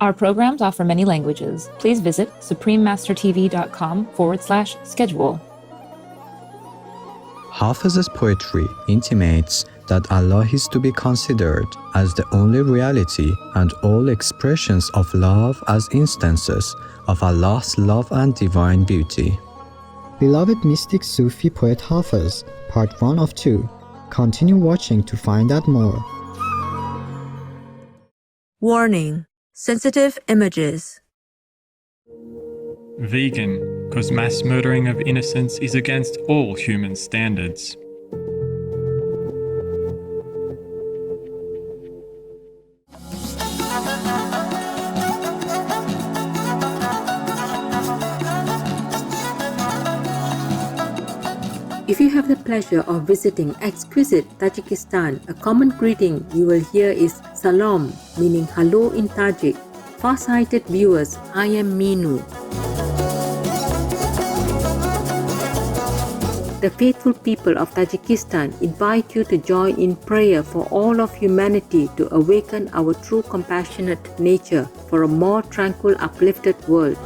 Our programs offer many languages. Please visit suprememastertv.com/schedule. Hafez's poetry intimates that Allah is to be considered as the only reality and all expressions of love as instances of Allah's love and divine beauty. Beloved mystic Sufi poet Hafez, part 1 of 2. Continue watching to find out more. Warning: sensitive images. Vegan, because mass murdering of innocents is against all human standards. If you have the pleasure of visiting exquisite Tajikistan, a common greeting you will hear is Salam, meaning hello in Tajik. Far-sighted viewers, I am Minu. The faithful people of Tajikistan invite you to join in prayer for all of humanity to awaken our true compassionate nature for a more tranquil, uplifted world.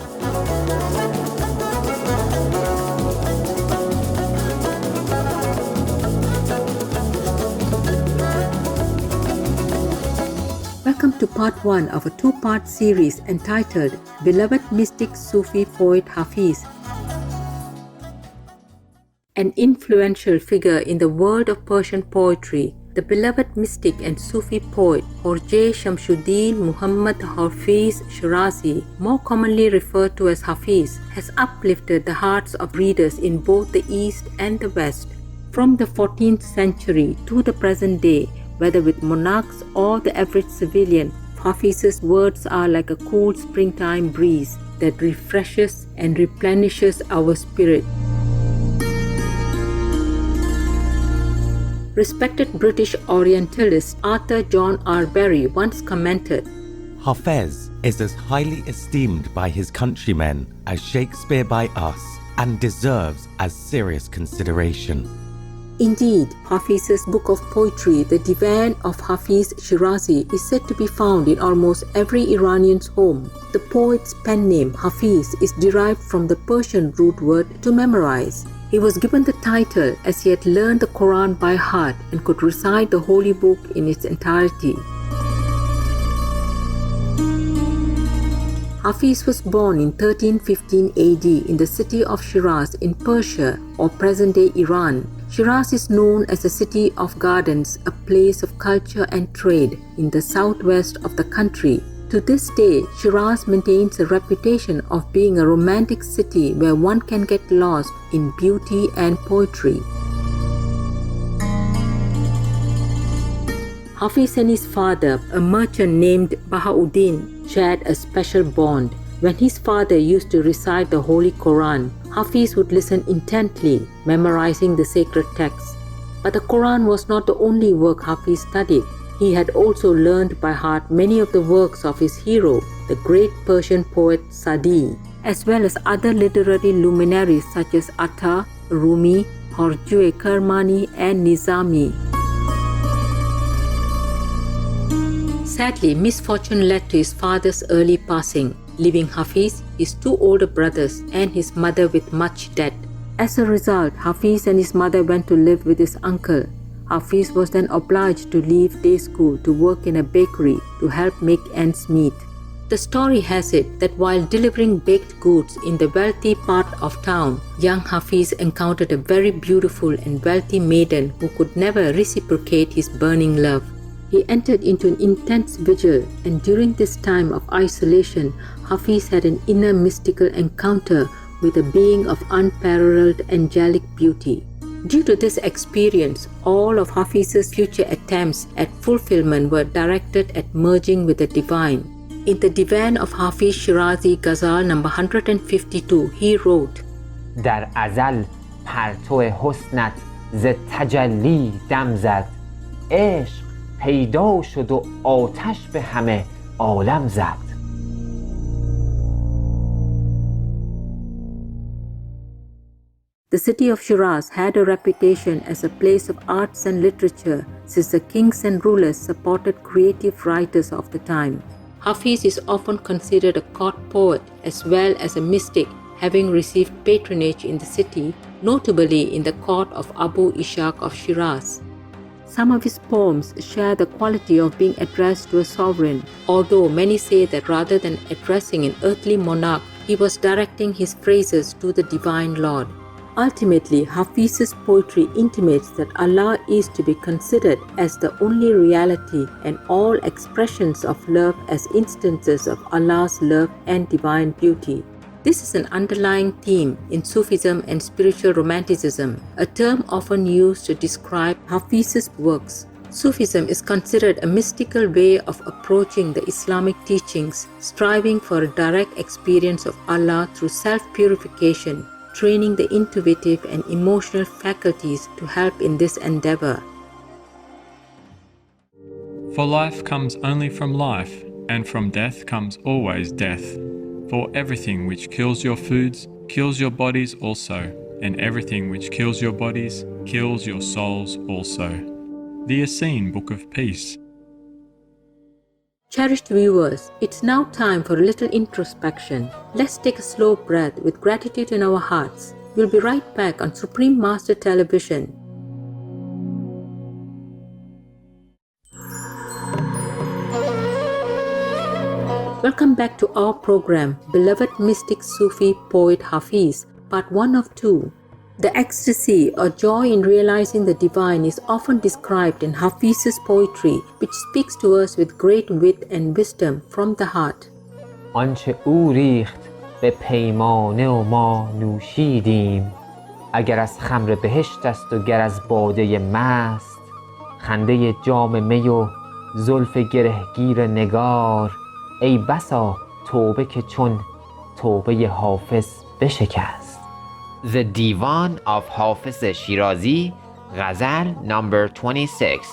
Welcome to part 1 of a 2-part series entitled Beloved Mystic Sufi Poet Hafez. An influential figure in the world of Persian poetry, the beloved mystic and Sufi poet Khwāja Shams-ud-Dīn Muḥammad Hafez Shīrāzī, more commonly referred to as Hafez, has uplifted the hearts of readers in both the East and the West. From the 14th century to the present day, whether with monarchs or the average civilian, Hafez's words are like a cool springtime breeze that refreshes and replenishes our spirit. Respected British Orientalist Arthur John R. Berry once commented, Hafez is as highly esteemed by his countrymen as Shakespeare by us, and deserves as serious consideration. Indeed, Hafez's book of poetry, the Divan of Hafez Shīrāzī, is said to be found in almost every Iranian's home. The poet's pen name, Hafez, is derived from the Persian root word to memorize. He was given the title as he had learned the Quran by heart and could recite the holy book in its entirety. Hafez was born in 1315 AD in the city of Shiraz in Persia or present-day Iran. Shiraz is known as a city of gardens, a place of culture and trade in the southwest of the country. To this day, Shiraz maintains a reputation of being a romantic city where one can get lost in beauty and poetry. Hafez and his father, a merchant named Bahauddin, shared a special bond. When his father used to recite the Holy Quran, Hafez would listen intently, memorizing the sacred text. But the Quran was not the only work Hafez studied. He had also learned by heart many of the works of his hero, the great Persian poet Sa'di, as well as other literary luminaries such as Atta, Rumi, Horjue Kermani, and Nizami. Sadly, misfortune led to his father's early passing, leaving Hafez, his 2 older brothers, and his mother with much debt. As a result, Hafez and his mother went to live with his uncle. Hafez was then obliged to leave day school to work in a bakery to help make ends meet. The story has it that while delivering baked goods in the wealthy part of town, young Hafez encountered a very beautiful and wealthy maiden who could never reciprocate his burning love. He entered into an intense vigil, and during this time of isolation, Hafez had an inner mystical encounter with a being of unparalleled angelic beauty. Due to this experience, all of Hafez's future attempts at fulfillment were directed at merging with the divine. In the Divan of Hafez Shīrāzī Ghazal number 152, he wrote, در ازل پرتو حسنت ز تجلی دم زد عشق پیدا شد و آتش به همه عالم زد. The city of Shiraz had a reputation as a place of arts and literature since the kings and rulers supported creative writers of the time. Hafez is often considered a court poet as well as a mystic, having received patronage in the city, notably in the court of Abu Ishaq of Shiraz. Some of his poems share the quality of being addressed to a sovereign, although many say that rather than addressing an earthly monarch, he was directing his phrases to the divine Lord. Ultimately, Hafez's poetry intimates that Allah is to be considered as the only reality and all expressions of love as instances of Allah's love and divine beauty. This is an underlying theme in Sufism and spiritual romanticism, a term often used to describe Hafez's works. Sufism is considered a mystical way of approaching the Islamic teachings, striving for a direct experience of Allah through self-purification, training the intuitive and emotional faculties to help in this endeavor. For life comes only from life, and from death comes always death. For everything which kills your foods kills your bodies also, and everything which kills your bodies kills your souls also. The Essene Book of Peace. Cherished viewers, it's now time for a little introspection. Let's take a slow breath with gratitude in our hearts. We'll be right back on Supreme Master Television. Welcome back to our program, Beloved Mystic Sufi Poet Hafez, Part 1 of 2. The ecstasy or joy in realizing the divine is often described in Hafez's poetry, which speaks to us with great wit and wisdom from the heart. آنچه او ریخت به پیمانه و ما نوشیدیم، اگر از خمر بهشت است و گر از باده مست، خنده جام می و زلف گرهگیر نگار، ای بسا توبه که چون توبه حافظ بشکست. The Divan of Hafez Shīrāzī, Ghazal number 26.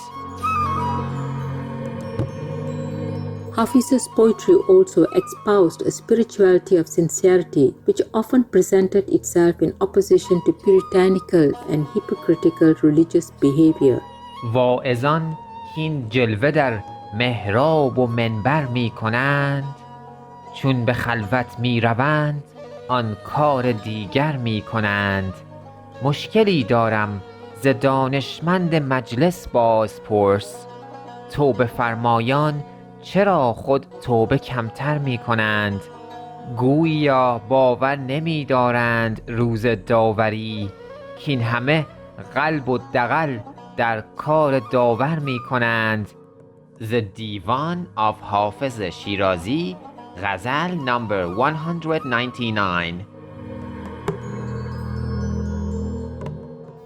Hafez's poetry also espoused a spirituality of sincerity, which often presented itself in opposition to puritanical and hypocritical religious behavior. واعظان هین جلوه در محراب و منبر می کنند، چون به خلوت می روند آن کار دیگر می کنند. مشکلی دارم ز دانشمند مجلس باز پرس، توبه فرمایان چرا خود توبه کمتر می کنند؟ گویا باور نمی دارند روز داوری، کین همه قلب و دغل در کار داور می کنند. The Divan of Hafez Shīrāzī, Ghazal number 199.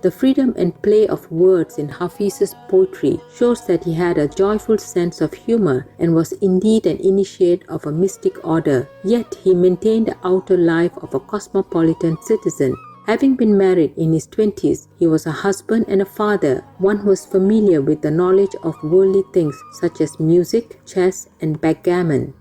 The freedom and play of words in Hafez's poetry shows that he had a joyful sense of humor and was indeed an initiate of a mystic order, yet he maintained the outer life of a cosmopolitan citizen. Having been married in his 20s, he was a husband and a father, one who was familiar with the knowledge of worldly things such as music, chess, and backgammon.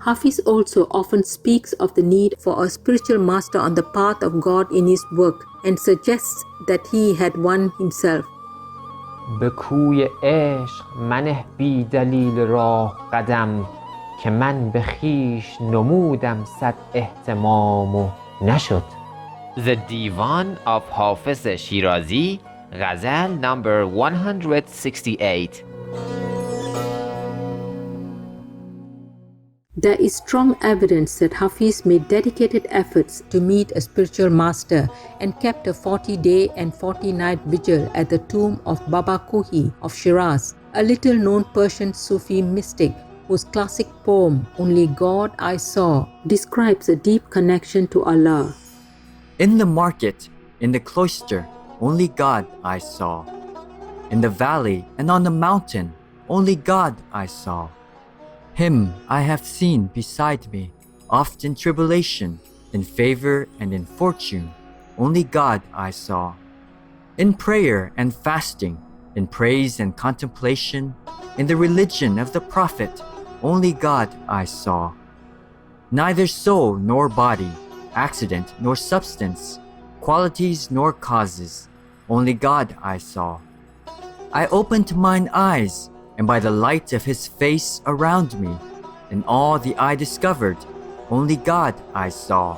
Hafez also often speaks of the need for a spiritual master on the path of God in his work and suggests that he had one himself. به کوی عشق منه بی دلیل راه قدم، که من به خویش نمودم صد اهتمام و نشد. The Divan of Hafez Shīrāzī, Ghazal number 168. There is strong evidence that Hafez made dedicated efforts to meet a spiritual master and kept a 40-day and 40-night vigil at the tomb of Baba Kuhi of Shiraz, a little-known Persian Sufi mystic whose classic poem, Only God I Saw, describes a deep connection to Allah. In the market, in the cloister, only God I saw. In the valley and on the mountain, only God I saw. Him I have seen beside me, oft in tribulation, in favor and in fortune, only God I saw. In prayer and fasting, in praise and contemplation, in the religion of the Prophet, only God I saw. Neither soul nor body, accident nor substance, qualities nor causes, only God I saw. I opened mine eyes, and by the light of his face around me, In all the eye discovered, only God I saw.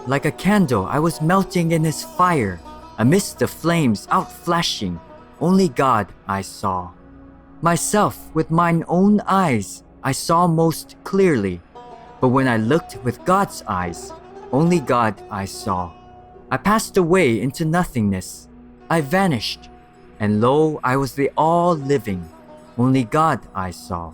Like a candle I was melting in his fire, amidst the flames outflashing, only God I saw. Myself with mine own eyes I saw most clearly, but when I looked with God's eyes, only God I saw. I passed away into nothingness. I vanished, and lo, I was the all-living. Only God I saw.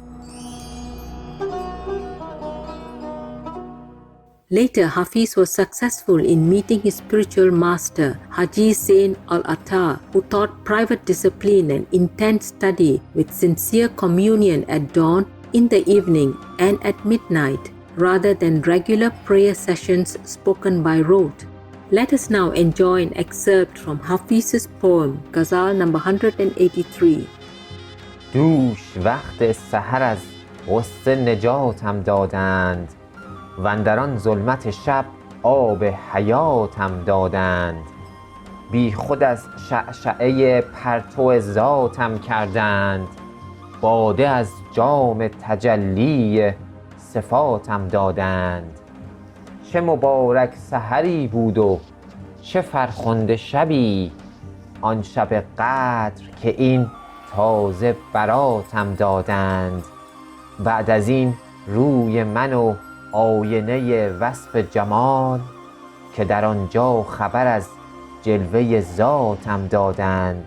Later, Hafez was successful in meeting his spiritual master, Haji Zain al-Attar, who taught private discipline and intense study with sincere communion at dawn, in the evening, and at midnight, rather than regular prayer sessions spoken by rote. Let us now enjoy an excerpt from Hafez's poem, Ghazal number 183. دوش وقت سحر از غصه نجاتم دادند و اندر آن ظلمت شب آب حیاتم دادند. بی خود از شعشعه پرتو ذاتم کردند، باده از جام تجلی صفاتم دادند. چه مبارک سحری بود و چه فرخنده شبی، آن شب قدر که این تازه براتم دادند. بعد از این روی من و آینه وصف جمال، که در آنجا خبر از جلوه ذاتم دادند.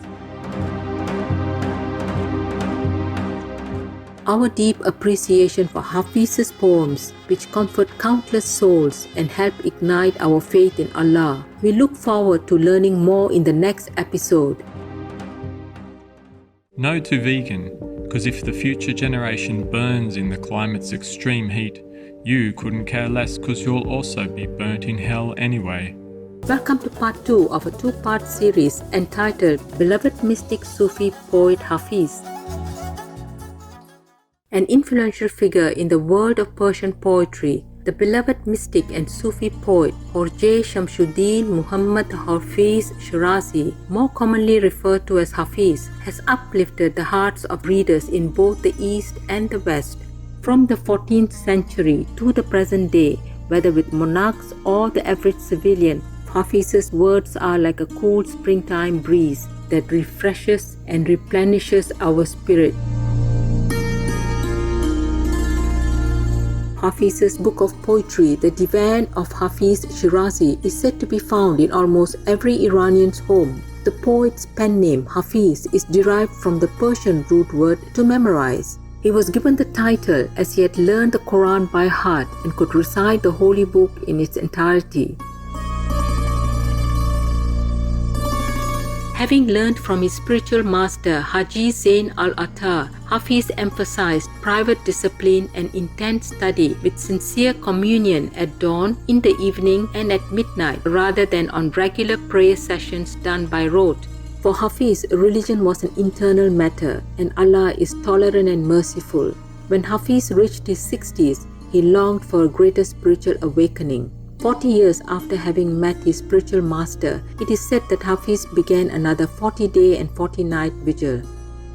Our deep appreciation for Hafez's poems, which comfort countless souls and help ignite our faith in Allah. We look forward to learning more in the next episode. No to vegan, because if the future generation burns in the climate's extreme heat, you couldn't care less because you'll also be burnt in hell anyway. Welcome to part 2 of a 2-part series entitled Beloved Mystic Sufi Poet Hafez. An influential figure in the world of Persian poetry, the beloved mystic and Sufi poet Khwāja Shams-ud-Dīn Muḥammad Hafez Shīrāzī, more commonly referred to as Hafez, has uplifted the hearts of readers in both the East and the West. From the 14th century to the present day, whether with monarchs or the average civilian, Hafez's words are like a cool springtime breeze that refreshes and replenishes our spirit. Hafez's book of poetry, the Divan of Hafez Shīrāzī, is said to be found in almost every Iranian's home. The poet's pen name, Hafez, is derived from the Persian root word to memorize. He was given the title as he had learned the Quran by heart and could recite the holy book in its entirety. Having learned from his spiritual master Haji Zain al-Attar, Hafez emphasized private discipline and intense study with sincere communion at dawn, in the evening, and at midnight, rather than on regular prayer sessions done by rote. For Hafez, religion was an internal matter, and Allah is tolerant and merciful. When Hafez reached his 60s, he longed for a greater spiritual awakening. 40 years after having met his spiritual master, it is said that Hafez began another 40-day and 40-night vigil.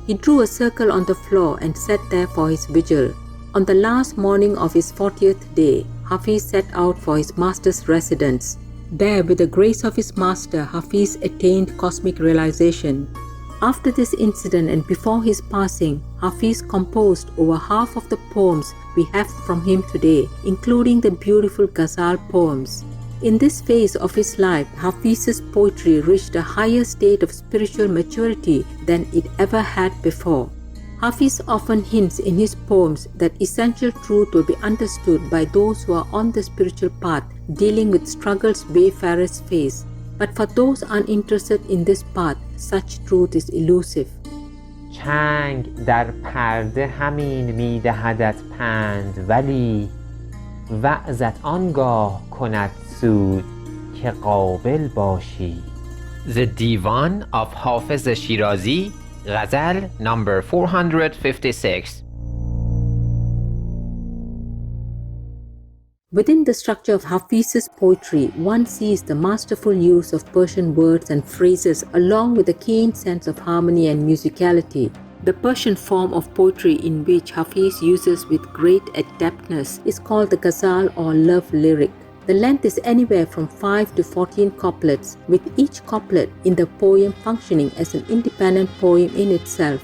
He drew a circle on the floor and sat there for his vigil. On the last morning of his 40th day, Hafez set out for his master's residence. There, with the grace of his master, Hafez attained cosmic realization. After this incident and before his passing, Hafez composed over half of the poems we have from him today, including the beautiful Ghazal poems. In this phase of his life, Hafez's poetry reached a higher state of spiritual maturity than it ever had before. Hafez often hints in his poems that essential truth will be understood by those who are on the spiritual path, dealing with struggles wayfarers face. But for those uninterested in this path, such truth is elusive. چنگ در پرده همین میدهدت پند، ولی وعظت آنگاه کند سود که قابل باشی. The Divan of Hafez Shīrāzī, Ghazal number 456. Within the structure of Hafez's poetry, one sees the masterful use of Persian words and phrases along with a keen sense of harmony and musicality. The Persian form of poetry in which Hafez uses with great adeptness is called the ghazal or love lyric. The length is anywhere from 5 to 14 couplets, with each couplet in the poem functioning as an independent poem in itself.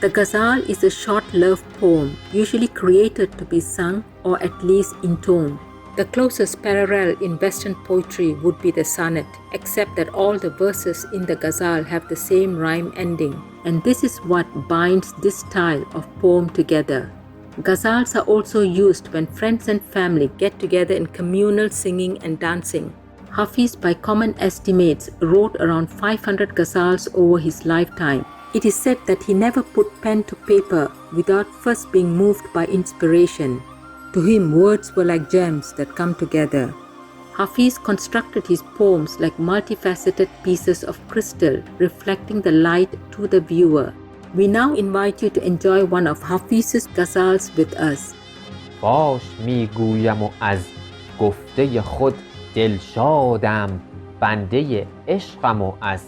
The ghazal is a short love poem, usually created to be sung or at least intoned. The closest parallel in Western poetry would be the sonnet, except that all the verses in the ghazal have the same rhyme ending, and this is what binds this style of poem together. Ghazals are also used when friends and family get together in communal singing and dancing. Hafez, by common estimates, wrote around 500 ghazals over his lifetime. It is said that he never put pen to paper without first being moved by inspiration. To him, words were like gems that come together. Hafez constructed his poems like multifaceted pieces of crystal, reflecting the light to the viewer. We now invite you to enjoy one of Hafez's ghazals with us. باش میگویم و از گفته خود دلشادم، بنده عشقم و از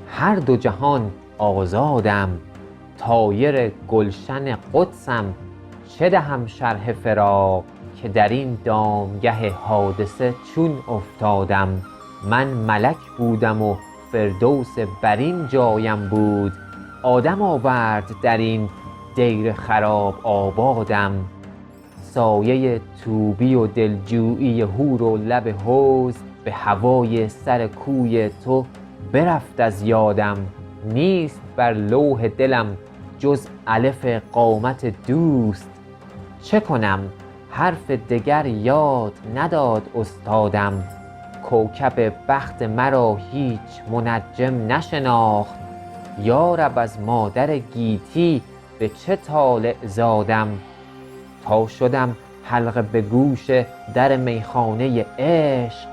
هر دو جهان آزادم. طایر گلشن قدسم، چه دهم شرح فراق، که در این دامگه حادثه چون افتادم. من ملک بودم و فردوس برین جایم بود، آدم آورد در این دیر خراب آبادم. سایه توبی و دلجویی هور و لب حوض، به هوای سر کوی تو برفت از یادم. نیست بر لوح دلم جز الف قامت دوست، چه کنم حرف دگر یاد نداد استادم. کوکب بخت مرا هیچ منجم نشناخت، یارب از مادر گیتی به چه طالع زادم. تا شدم حلقه به گوش در میخانه عشق،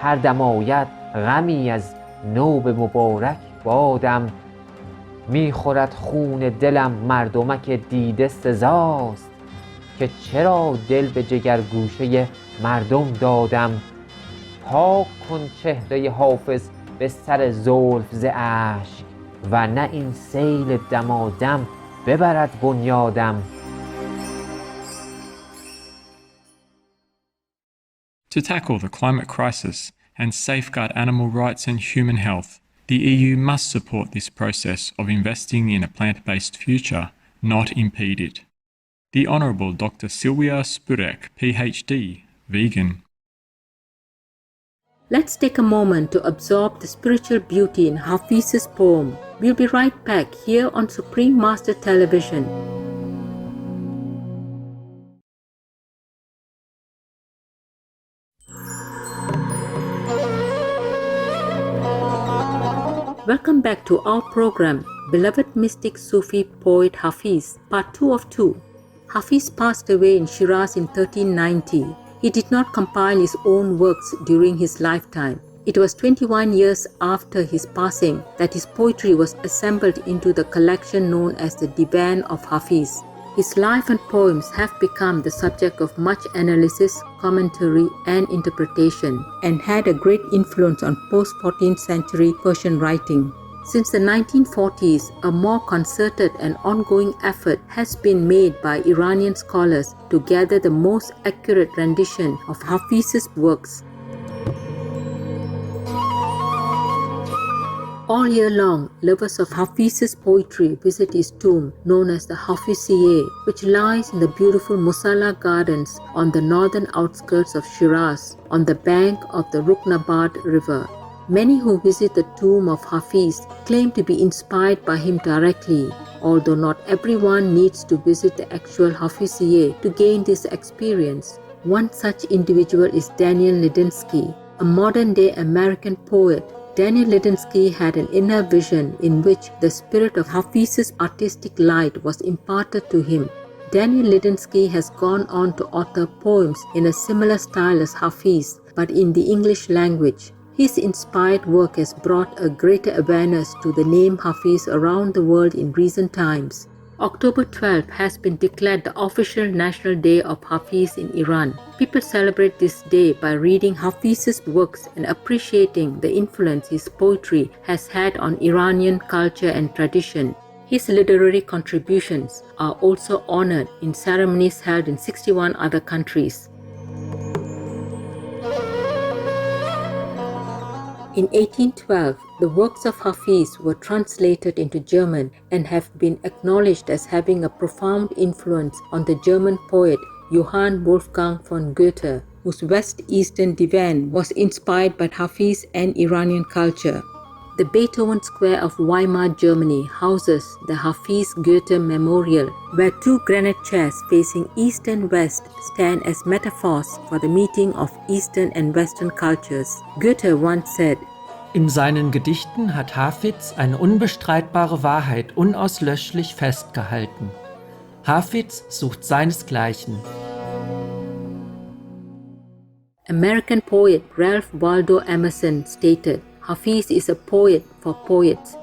هر دم آید غمی از نوب مبارک بادم. میخورد خون دلم مردمک دیده سزاست، که چرا دل به جگر گوشه مردم دادم. پاک کن چهره حافظ به سر زلف ز اشک، و نه این سیل دمادم ببرد بنیادم. To tackle the climate crisis and safeguard animal rights and human health, the EU must support this process of investing in a plant-based future, not impede it. The Honourable Dr. Silvia Spurek, PhD, vegan. Let's take a moment to absorb the spiritual beauty in Hafez's poem. We'll be right back here on Supreme Master Television. Welcome back to our program, Beloved Mystic Sufi Poet Hafez, Part 2 of 2. Hafez passed away in Shiraz in 1390. He did not compile his own works during his lifetime. It was 21 years after his passing that his poetry was assembled into the collection known as the Divan of Hafez. His life and poems have become the subject of much analysis, commentary, and interpretation, and had a great influence on post-14th century Persian writing. Since the 1940s, a more concerted and ongoing effort has been made by Iranian scholars to gather the most accurate rendition of Hafez's works. All year long, lovers of Hafez's poetry visit his tomb, known as the Hāfeẓ-e, which lies in the beautiful Musalla Gardens on the northern outskirts of Shiraz, on the bank of the Ruknabad River. Many who visit the tomb of Hafez claim to be inspired by him directly, although not everyone needs to visit the actual Hāfeẓ-e to gain this experience. One such individual is Daniel Ladinsky, a modern-day American poet. Daniel Ladinsky had an inner vision in which the spirit of Hafez's artistic light was imparted to him. Daniel Ladinsky has gone on to author poems in a similar style as Hafez, but in the English language. His inspired work has brought a greater awareness to the name Hafez around the world in recent times. October 12th has been declared the official National Day of Hafez in Iran. People celebrate this day by reading Hafez's works and appreciating the influence his poetry has had on Iranian culture and tradition. His literary contributions are also honored in ceremonies held in 61 other countries. In 1812, the works of Hafez were translated into German and have been acknowledged as having a profound influence on the German poet Johann Wolfgang von Goethe, whose West Eastern divan was inspired by Hafez and Iranian culture. The Beethoven Square of Weimar, Germany houses the Hafez-Goethe Memorial, where two granite chairs facing east and west stand as metaphors for the meeting of Eastern and Western cultures. Goethe once said, In seinen Gedichten hat Hafez eine unbestreitbare Wahrheit unauslöschlich festgehalten. Hafez sucht seinesgleichen. American poet Ralph Waldo Emerson stated, Hafez is a poet for poets.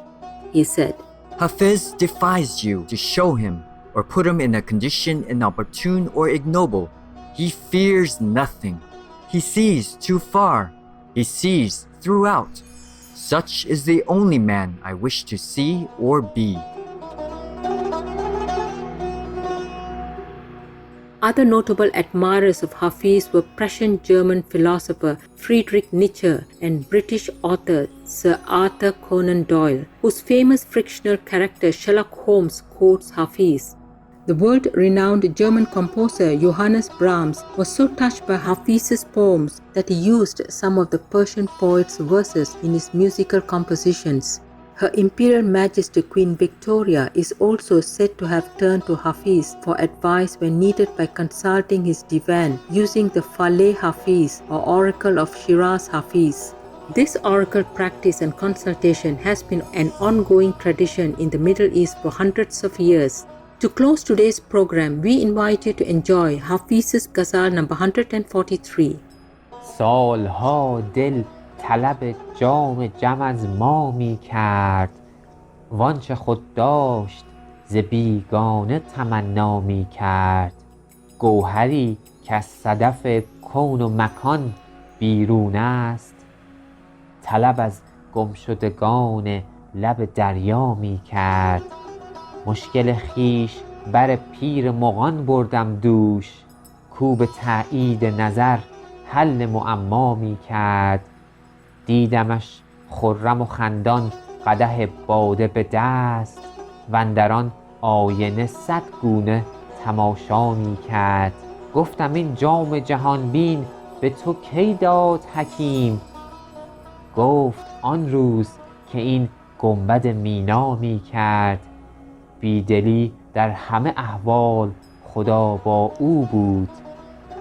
He said, Hafez defies you to show him or put him in a condition inopportune or ignoble. He fears nothing. He sees too far. He sees throughout. Such is the only man I wish to see or be. Other notable admirers of Hafez were Prussian German philosopher Friedrich Nietzsche and British author Sir Arthur Conan Doyle, whose famous fictional character Sherlock Holmes quotes Hafez. The world-renowned German composer Johannes Brahms was so touched by Hafez's poems that he used some of the Persian poet's verses in his musical compositions. Her Imperial Majesty Queen Victoria is also said to have turned to Hafez for advice when needed by consulting his divan using the Faleh Hafez or Oracle of Shiraz Hafez. This oracle practice and consultation has been an ongoing tradition in the Middle East for hundreds of years. To close today's program, we invite you to enjoy Hafez's Ghazal number 143. سالها دل طلب جام جم از ما می کرد وانچه خود داشت ز بیگانه تمنا می کرد گوهری که از صدف کون و مکان بیرون است طلب از گمشدگان لب دریا می کرد مشکل خیش بر پیر مغان بردم دوش کو به تأیید نظر حل معما می کرد دیدمش خرم و خندان قدح باده به دست و اندران آینه 100 گونه تماشا می کرد گفتم این جام جهان بین به تو کی داد حکیم گفت آن روز که این گنبد مینا می کرد بیدلی در همه احوال خدا با او بود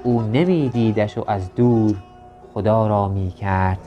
او نمی دیدش و از دور خدا را می کرد